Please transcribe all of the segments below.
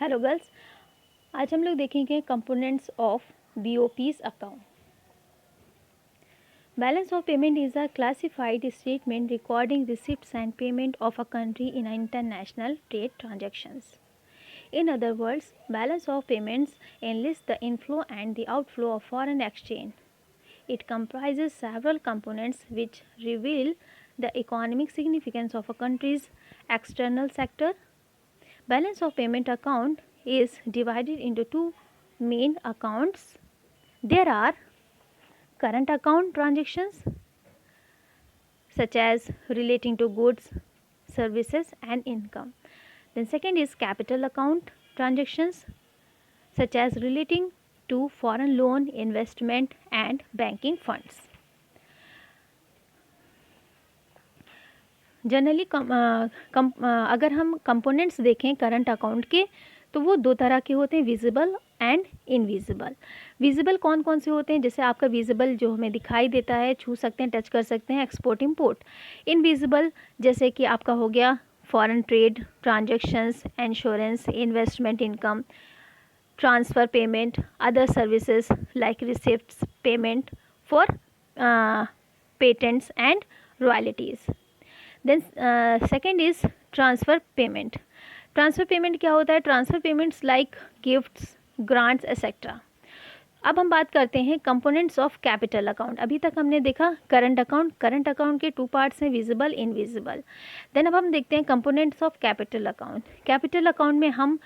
Hello girls, आज हम लोग देखेंगे components of BOPs account. Balance of payment is a classified statement recording receipts and payment of a country in international trade transactions. In other words, balance of payments enlists the inflow and the outflow of foreign exchange. It comprises several components which reveal the economic significance of a country's external sector. Balance of payment account is divided into two main accounts. There are current account transactions such as relating to goods, services and income. Then second is capital account transactions such as relating to foreign loan, investment and banking funds. Generally अगर हम components देखें current account के तो वो दो तरह के होते हैं, विजिबल एंड इनविजिबल. विजिबल कौन कौन से होते हैं? जैसे आपका विजिबल जो हमें दिखाई देता है, छू सकते हैं, टच कर सकते हैं, एक्सपोर्ट इंपोर्ट. इनविजिबल जैसे कि आपका हो गया foreign trade transactions, insurance, investment income, transfer payment, other services like receipts, payment for patents and royalties. Then second is transfer payment. Transfer payment क्या होता है? Transfer payments like gifts, grants etcetera. अब हम बात करते हैं कंपोनेंट्स ऑफ कैपिटल अकाउंट. अभी तक हमने देखा करंट अकाउंट. करंट अकाउंट के टू पार्ट्स हैं, विजिबल, इनविजिबल. देन अब हम देखते हैं components of capital account. Capital account में हम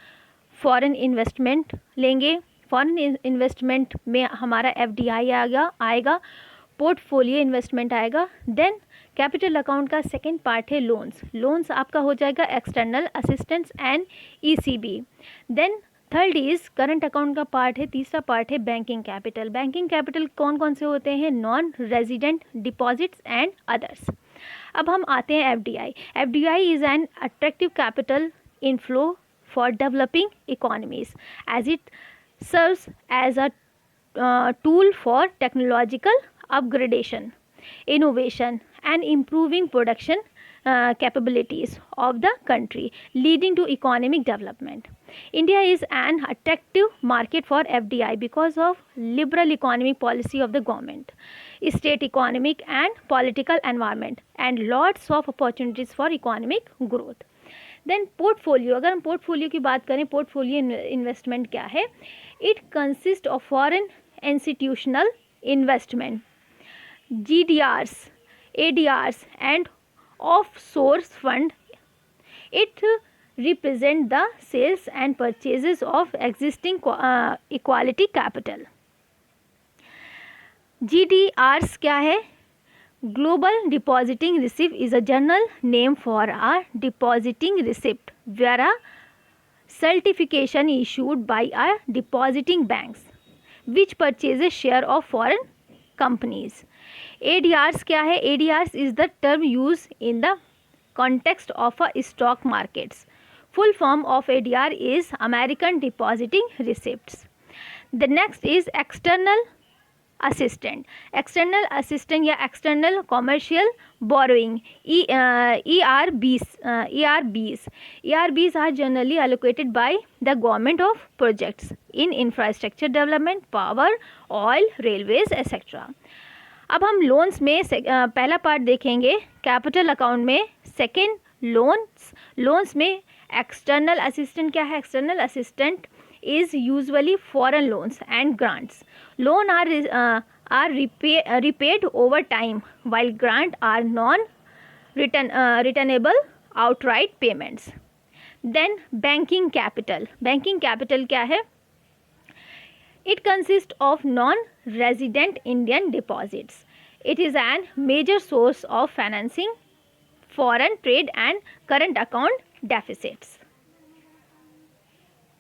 फॉरेन इन्वेस्टमेंट लेंगे. फॉरेन इन्वेस्टमेंट में हमारा एफडीआई आएगा, पोर्टफोलियो इन्वेस्टमेंट आएगा. देन कैपिटल अकाउंट का सेकेंड पार्ट है लोन्स. लोन्स आपका हो जाएगा external assistance and ECB. Then third is current account का पार्ट है, तीसरा पार्ट है बैंकिंग कैपिटल. बैंकिंग कैपिटल कौन कौन से होते हैं? Non resident deposits and others. अब हम आते हैं FDI. FDI is an attractive capital inflow for developing economies as it serves as a tool for technological upgradation, innovation and improving production capabilities of the country, leading to economic development. India is an attractive market for FDI because of liberal economic policy of the government, state economic and political environment, and lots of opportunities for economic growth. Then portfolio. अगर हम portfolio की बात करें, portfolio investment क्या है? It consist of foreign institutional investment, GDRs, ADRs and offshore fund. It represent the sales and purchases of existing equity capital. GDRs क्या है? Global Depositing Receipt is a general name for a depositing receipt where a certification issued by a depositing banks which purchases share of foreign companies. ADRs क्या है? ADRs is the term used in the context of a stock markets. Full form of ADR is American Depositing Receipts. The next is external assistant. External assistant या external commercial borrowing, ERBs are generally allocated by the government of projects in infrastructure development, power, oil, railways etc. अब हम loans में पहला part देखेंगे. Capital account में second loans में external assistant क्या है? External assistant is usually foreign loans and grants. Loan are repaid over time while grant are returnable outright payments. Then banking capital. Banking capital क्या है? It consists of non-resident Indian deposits. It is an major source of financing foreign trade and current account deficits.